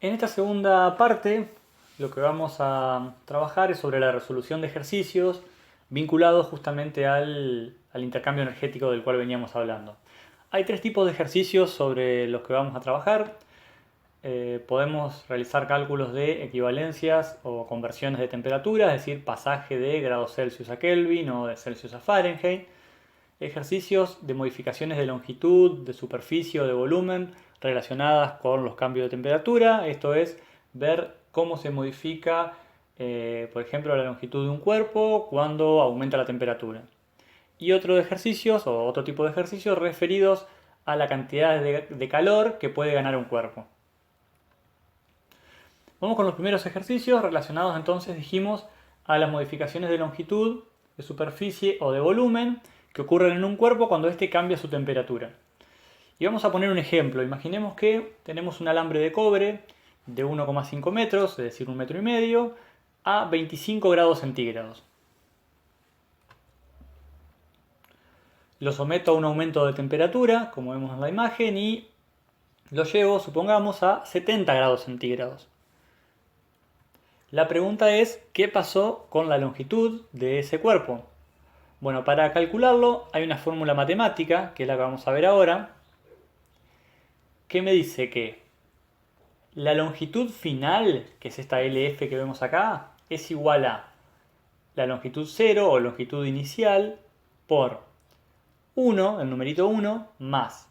En esta segunda parte, lo que vamos a trabajar es sobre la resolución de ejercicios vinculados justamente al intercambio energético del cual veníamos hablando. Hay tres tipos de ejercicios sobre los que vamos a trabajar. Podemos realizar cálculos de equivalencias o conversiones de temperatura, es decir, pasaje de grados Celsius a Kelvin o de Celsius a Fahrenheit. Ejercicios de modificaciones de longitud, de superficie o de volumen relacionadas con los cambios de temperatura. Esto es ver cómo se modifica, por ejemplo, la longitud de un cuerpo cuando aumenta la temperatura. Y otro de ejercicios o otro tipo de ejercicios referidos a la cantidad de calor que puede ganar un cuerpo. Vamos con los primeros ejercicios relacionados entonces, dijimos, a las modificaciones de longitud, de superficie o de volumen que ocurren en un cuerpo cuando éste cambia su temperatura. Y vamos a poner un ejemplo. Imaginemos que tenemos un alambre de cobre de 1,5 metros, es decir, 1,5 metros, a 25 grados centígrados. Lo someto a un aumento de temperatura, como vemos en la imagen, y lo llevo, supongamos, a 70 grados centígrados. La pregunta es, ¿qué pasó con la longitud de ese cuerpo? Bueno, para calcularlo hay una fórmula matemática, que es la que vamos a ver ahora, que me dice que la longitud final, que es esta LF que vemos acá, es igual a la longitud 0 o longitud inicial por 1, el numerito 1, más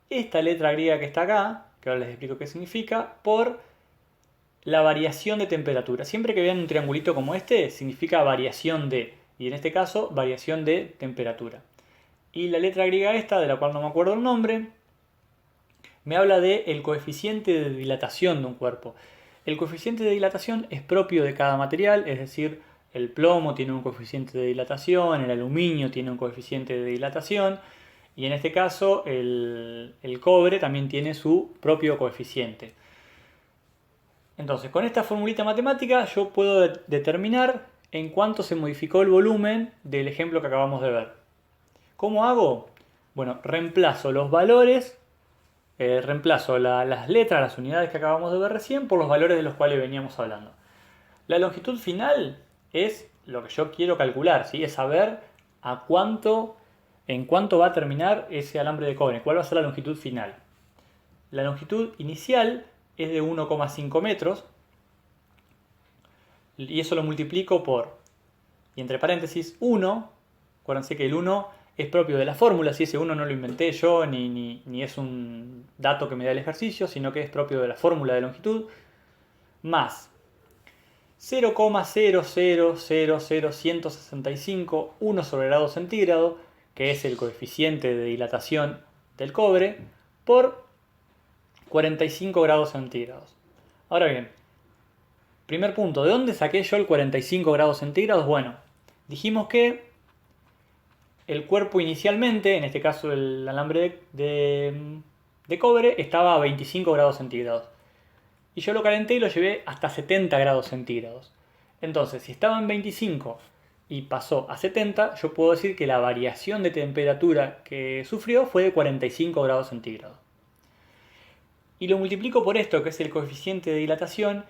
esta letra griega que está acá, que ahora les explico qué significa, por la variación de temperatura. Siempre que vean un triangulito como este, significa variación de, y en este caso, variación de temperatura. Y la letra griega esta, de la cual no me acuerdo el nombre, me habla del coeficiente de dilatación de un cuerpo. El coeficiente de dilatación es propio de cada material, es decir, el plomo tiene un coeficiente de dilatación, el aluminio tiene un coeficiente de dilatación, y en este caso el cobre también tiene su propio coeficiente. Entonces, con esta formulita matemática yo puedo determinar en cuánto se modificó el volumen del ejemplo que acabamos de ver. ¿Cómo hago? Bueno, reemplazo los valores, reemplazo las letras, las unidades que acabamos de ver recién por los valores de los cuales veníamos hablando. La longitud final es lo que yo quiero calcular, ¿sí? Es saber en cuánto va a terminar ese alambre de cobre, cuál va a ser la longitud final. La longitud inicial es de 1,5 metros y eso lo multiplico por, y entre paréntesis, 1. Acuérdense que el 1 es propio de la fórmula, si ese 1 no lo inventé yo ni es un dato que me da el ejercicio, sino que es propio de la fórmula de longitud, más 0,0000165 1 sobre grado centígrado, que es el coeficiente de dilatación del cobre, por 45 grados centígrados. Ahora bien, primer punto, ¿de dónde saqué yo el 45 grados centígrados? Bueno, dijimos que el cuerpo inicialmente, en este caso el alambre de cobre, estaba a 25 grados centígrados. Y yo lo calenté y lo llevé hasta 70 grados centígrados. Entonces, si estaba en 25 y pasó a 70, yo puedo decir que la variación de temperatura que sufrió fue de 45 grados centígrados. Y lo multiplico por esto, que es el coeficiente de dilatación,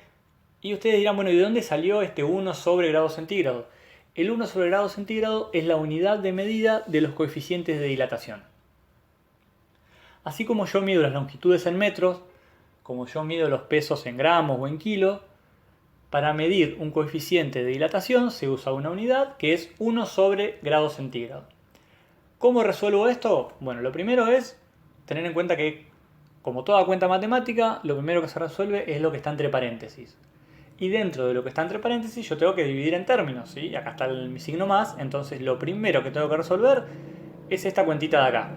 y ustedes dirán, bueno, ¿y de dónde salió este 1 sobre grado centígrado? El 1 sobre grado centígrado es la unidad de medida de los coeficientes de dilatación. Así como yo mido las longitudes en metros, como yo mido los pesos en gramos o en kilos, para medir un coeficiente de dilatación se usa una unidad que es 1 sobre grado centígrado. ¿Cómo resuelvo esto? Bueno, lo primero es tener en cuenta que, como toda cuenta matemática, lo primero que se resuelve es lo que está entre paréntesis. Y dentro de lo que está entre paréntesis yo tengo que dividir en términos, ¿sí? Acá está mi signo más, entonces lo primero que tengo que resolver es esta cuentita de acá.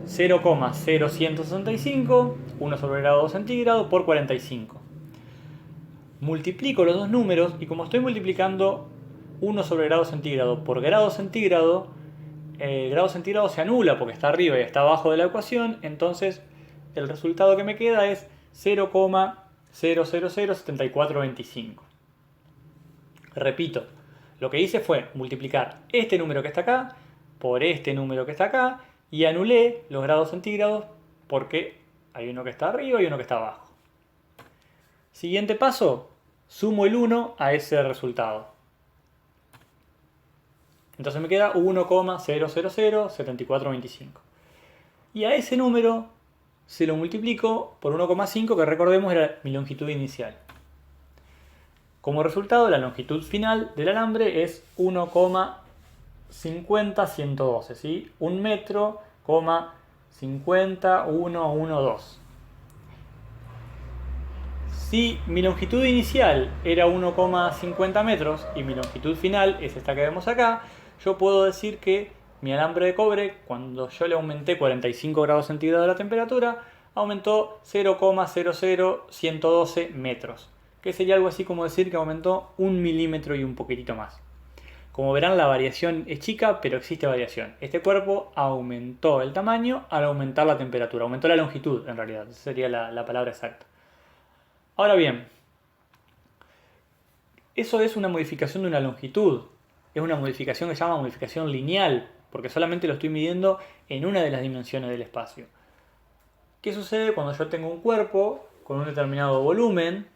0,0165, 1 sobre grado centígrado por 45. Multiplico los dos números y como estoy multiplicando 1 sobre grado centígrado por grado centígrado, el grado centígrado se anula porque está arriba y está abajo de la ecuación, entonces el resultado que me queda es 0,0007425. Repito, lo que hice fue multiplicar este número que está acá por este número que está acá y anulé los grados centígrados porque hay uno que está arriba y uno que está abajo. Siguiente paso, sumo el 1 a ese resultado. Entonces me queda 1,0007425. Y a ese número se lo multiplico por 1,5, que recordemos era mi longitud inicial. Como resultado, la longitud final del alambre es 1,50112, ¿sí? 1 metro, 50112. Si mi longitud inicial era 1,50 metros y mi longitud final es esta que vemos acá, yo puedo decir que mi alambre de cobre, cuando yo le aumenté 45 grados centígrados la temperatura, aumentó 0,00112 metros, que sería algo así como decir que aumentó 1 milímetro y un poquitito más. Como verán, la variación es chica, pero existe variación. Este cuerpo aumentó el tamaño al aumentar la temperatura, aumentó la longitud en realidad, esa sería la palabra exacta. Ahora bien, eso es una modificación de una longitud, es una modificación que se llama modificación lineal, porque solamente lo estoy midiendo en una de las dimensiones del espacio. ¿Qué sucede cuando yo tengo un cuerpo con un determinado volumen,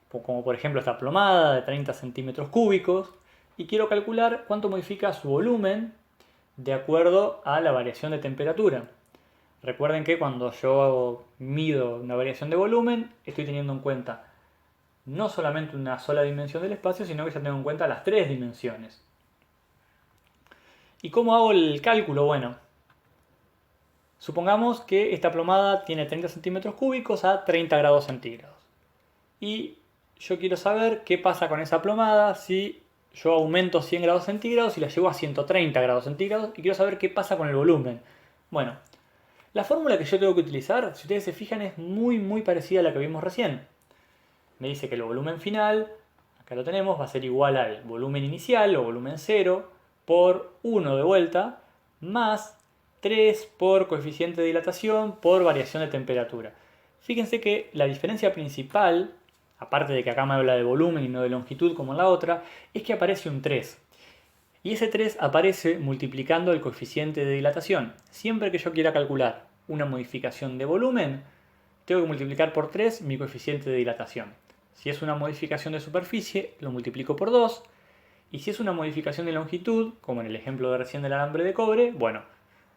como por ejemplo esta plomada de 30 centímetros cúbicos, y quiero calcular cuánto modifica su volumen de acuerdo a la variación de temperatura? Recuerden que cuando yo mido una variación de volumen, estoy teniendo en cuenta no solamente una sola dimensión del espacio, sino que ya tengo en cuenta las 3 dimensiones. ¿Y cómo hago el cálculo? Bueno, supongamos que esta plomada tiene 30 centímetros cúbicos a 30 grados centígrados. Y yo quiero saber qué pasa con esa plomada si yo aumento 100 grados centígrados y la llevo a 130 grados centígrados, y quiero saber qué pasa con el volumen. Bueno, la fórmula que yo tengo que utilizar, si ustedes se fijan, es muy parecida a la que vimos recién. Me dice que el volumen final, acá lo tenemos, va a ser igual al volumen inicial o volumen 0 por 1 de vuelta, más 3 por coeficiente de dilatación por variación de temperatura. Fíjense que la diferencia principal, aparte de que acá me habla de volumen y no de longitud como en la otra, es que aparece un 3. Y ese 3 aparece multiplicando el coeficiente de dilatación. Siempre que yo quiera calcular una modificación de volumen, tengo que multiplicar por 3 mi coeficiente de dilatación. Si es una modificación de superficie, lo multiplico por 2. Y si es una modificación de longitud, como en el ejemplo de recién del alambre de cobre, bueno,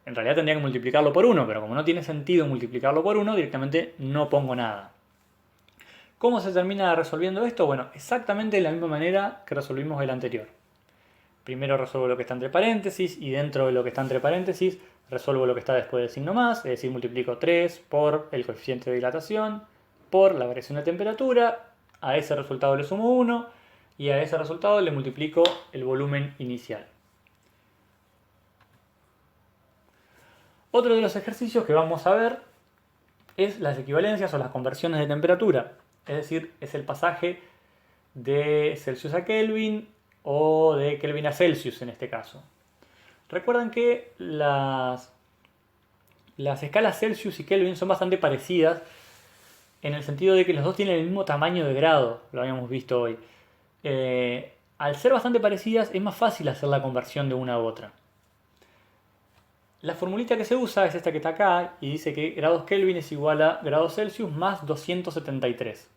en realidad tendría que multiplicarlo por 1, pero como no tiene sentido multiplicarlo por 1, directamente no pongo nada. ¿Cómo se termina resolviendo esto? Bueno, exactamente de la misma manera que resolvimos el anterior. Primero resuelvo lo que está entre paréntesis y dentro de lo que está entre paréntesis resuelvo lo que está después del signo más, es decir, multiplico 3 por el coeficiente de dilatación por la variación de temperatura, a ese resultado le sumo 1 y a ese resultado le multiplico el volumen inicial. Otro de los ejercicios que vamos a ver es las equivalencias o las conversiones de temperatura, es decir, es el pasaje de Celsius a Kelvin o de Kelvin a Celsius en este caso. Recuerden que las escalas Celsius y Kelvin son bastante parecidas en el sentido de que los dos tienen el mismo tamaño de grado, lo habíamos visto hoy. Al ser bastante parecidas es más fácil hacer la conversión de una a otra. La formulita que se usa es esta que está acá y dice que grados Kelvin es igual a grados Celsius más 273.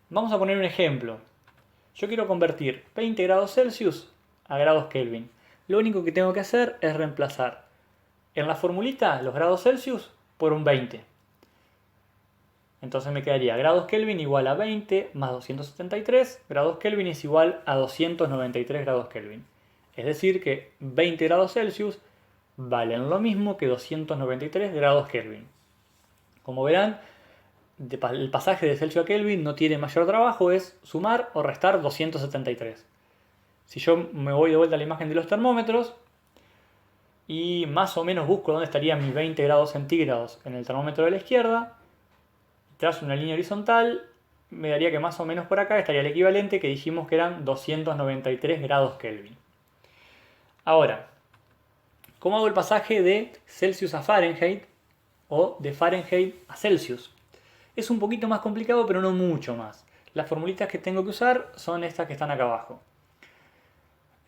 Vamos a poner un ejemplo. Yo quiero convertir 20 grados Celsius a grados Kelvin. Lo único que tengo que hacer es reemplazar en la formulita los grados Celsius por un 20. Entonces me quedaría grados Kelvin igual a 20 más 273. Grados Kelvin es igual a 293 grados Kelvin. Es decir que 20 grados Celsius valen lo mismo que 293 grados Kelvin. Como verán, el pasaje de Celsius a Kelvin no tiene mayor trabajo, es sumar o restar 273. Si yo me voy de vuelta a la imagen de los termómetros y más o menos busco dónde estarían mis 20 grados centígrados en el termómetro de la izquierda, trazo una línea horizontal, me daría que más o menos por acá estaría el equivalente que dijimos que eran 293 grados Kelvin. Ahora, ¿cómo hago el pasaje de Celsius a Fahrenheit o de Fahrenheit a Celsius? Es un poquito más complicado, pero no mucho más. Las formulitas que tengo que usar son estas que están acá abajo.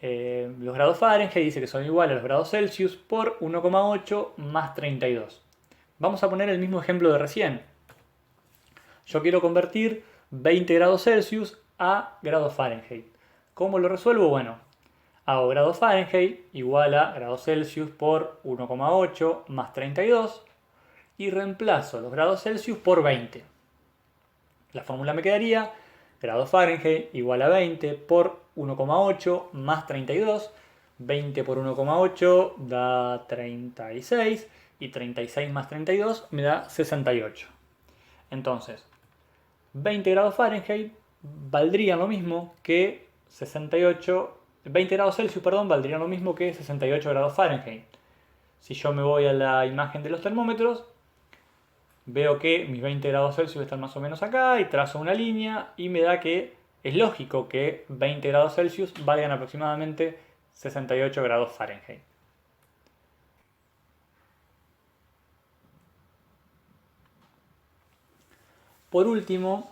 Los grados Fahrenheit dice que son iguales a los grados Celsius por 1,8 más 32. Vamos a poner el mismo ejemplo de recién. Yo quiero convertir 20 grados Celsius a grados Fahrenheit. ¿Cómo lo resuelvo? Bueno, hago grados Fahrenheit igual a grados Celsius por 1,8 más 32 y reemplazo los grados Celsius por 20. La fórmula me quedaría grados Fahrenheit igual a 20 por 1,8 más 32. 20 por 1,8 da 36 y 36 más 32 me da 68. Entonces, 20 grados Fahrenheit valdrían lo mismo que 68, 20 grados Celsius, perdón, valdrían lo mismo que 68 grados Fahrenheit. Si yo me voy a la imagen de los termómetros, veo que mis 20 grados Celsius están más o menos acá y trazo una línea y me da que es lógico que 20 grados Celsius valgan aproximadamente 68 grados Fahrenheit. Por último,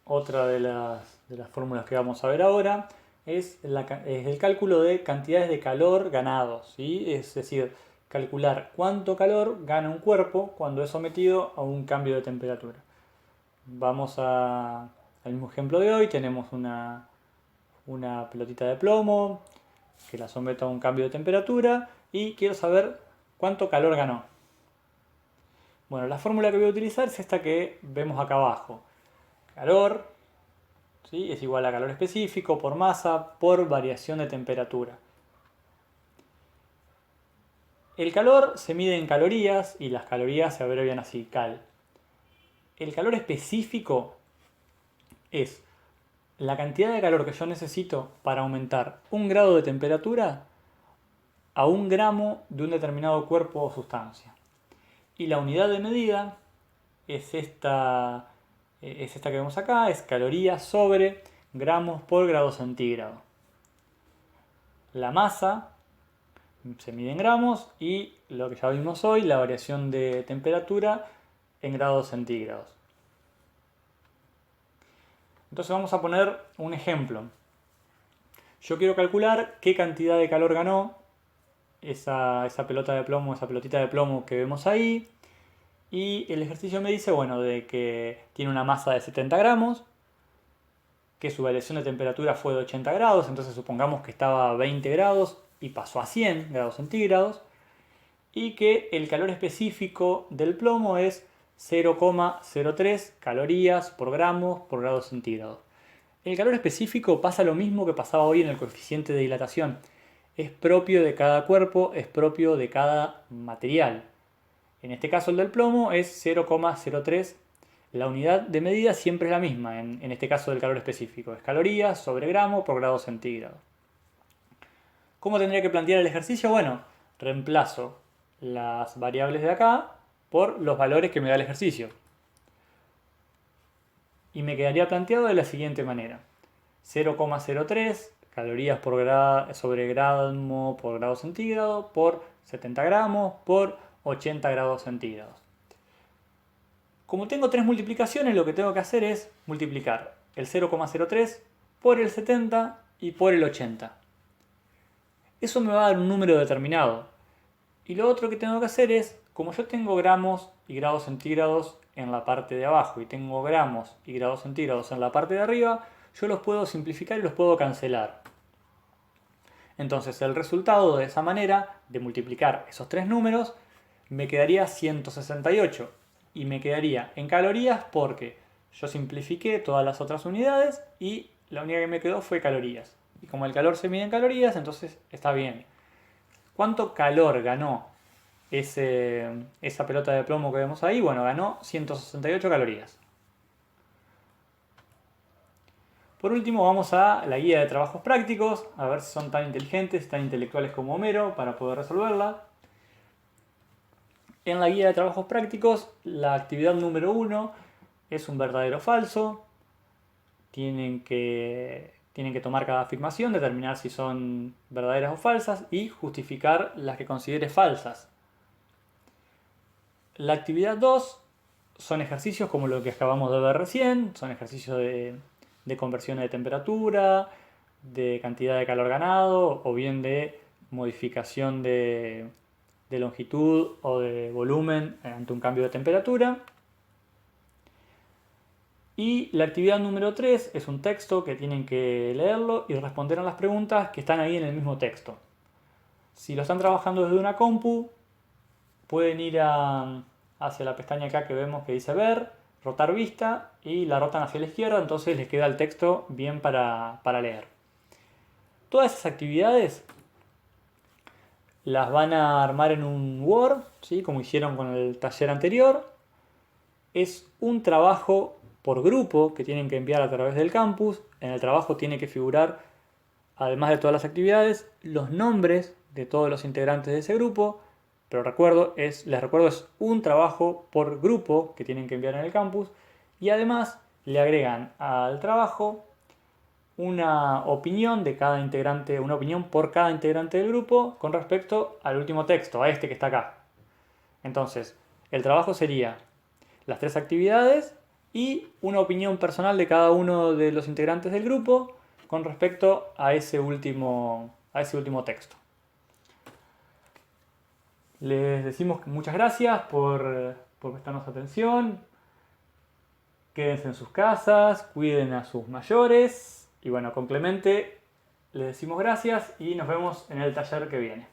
otra de las fórmulas que vamos a ver ahora es el cálculo de cantidades de calor ganados, ¿sí? Es decir, calcular cuánto calor gana un cuerpo cuando es sometido a un cambio de temperatura. Vamos al mismo ejemplo de hoy, tenemos una pelotita de plomo que la someto a un cambio de temperatura y quiero saber cuánto calor ganó. Bueno, la fórmula que voy a utilizar es esta que vemos acá abajo. Calor, ¿sí?, es igual a calor específico por masa por variación de temperatura. El calor se mide en calorías y las calorías se abrevian así, cal. El calor específico es la cantidad de calor que yo necesito para aumentar 1 grado de temperatura a 1 gramo de un determinado cuerpo o sustancia. Y la unidad de medida es esta que vemos acá, es calorías sobre gramos por grado centígrado. La masa se mide en gramos y lo que ya vimos hoy, la variación de temperatura en grados centígrados. Entonces vamos a poner un ejemplo. Yo quiero calcular qué cantidad de calor ganó esa pelota de plomo, esa pelotita de plomo que vemos ahí. Y el ejercicio me dice, bueno, de que tiene una masa de 70 gramos, que su variación de temperatura fue de 80 grados, entonces supongamos que estaba a 20 grados y pasó a 100 grados centígrados, y que el calor específico del plomo es 0,03 calorías por gramo por grado centígrado. El calor específico pasa lo mismo que pasaba hoy en el coeficiente de dilatación. Es propio de cada cuerpo, es propio de cada material. En este caso el del plomo es 0,03. La unidad de medida siempre es la misma, en este caso del calor específico. Es calorías sobre gramo por grado centígrado. ¿Cómo tendría que plantear el ejercicio? Bueno, reemplazo las variables de acá por los valores que me da el ejercicio. Y me quedaría planteado de la siguiente manera. 0,03 calorías sobre gramo por grado centígrado por 70 gramos por 80 grados centígrados. Como tengo tres multiplicaciones, lo que tengo que hacer es multiplicar el 0,03 por el 70 y por el 80. Eso me va a dar un número determinado. Y lo otro que tengo que hacer es, como yo tengo gramos y grados centígrados en la parte de abajo y tengo gramos y grados centígrados en la parte de arriba, yo los puedo simplificar y los puedo cancelar. Entonces el resultado de esa manera, de multiplicar esos tres números, me quedaría 168. Y me quedaría en calorías porque yo simplifiqué todas las otras unidades y la única que me quedó fue calorías. Y como el calor se mide en calorías, entonces está bien. ¿Cuánto calor ganó esa pelota de plomo que vemos ahí? Bueno, ganó 168 calorías. Por último vamos a la guía de trabajos prácticos, a ver si son tan inteligentes, tan intelectuales como Homero para poder resolverla. En la guía de trabajos prácticos, la actividad número 1 es un verdadero o falso. Tienen que tomar cada afirmación, determinar si son verdaderas o falsas y justificar las que considere falsas. La actividad 2 son ejercicios como lo que acabamos de ver recién, son ejercicios de conversión de temperatura, de cantidad de calor ganado o bien de modificación de longitud o de volumen ante un cambio de temperatura. Y la actividad número 3 es un texto que tienen que leerlo y responder a las preguntas que están ahí en el mismo texto. Si lo están trabajando desde una compu, pueden ir hacia la pestaña acá que vemos que dice ver, rotar vista y la rotan hacia la izquierda, entonces les queda el texto bien para leer. Todas esas actividades las van a armar en un Word, ¿sí? Como hicieron con el taller anterior. Es un trabajo por grupo que tienen que enviar a través del campus. En el trabajo tiene que figurar, además de todas las actividades, los nombres de todos los integrantes de ese grupo. Pero les recuerdo, es un trabajo por grupo que tienen que enviar en el campus. Y además le agregan al trabajo una opinión de cada integrante, una opinión por cada integrante del grupo con respecto al último texto, a este que está acá. Entonces, el trabajo sería las 3 actividades y una opinión personal de cada uno de los integrantes del grupo con respecto a ese último texto. Les decimos muchas gracias por prestarnos atención. Quédense en sus casas, cuiden a sus mayores. Y bueno, con Clemente les decimos gracias y nos vemos en el taller que viene.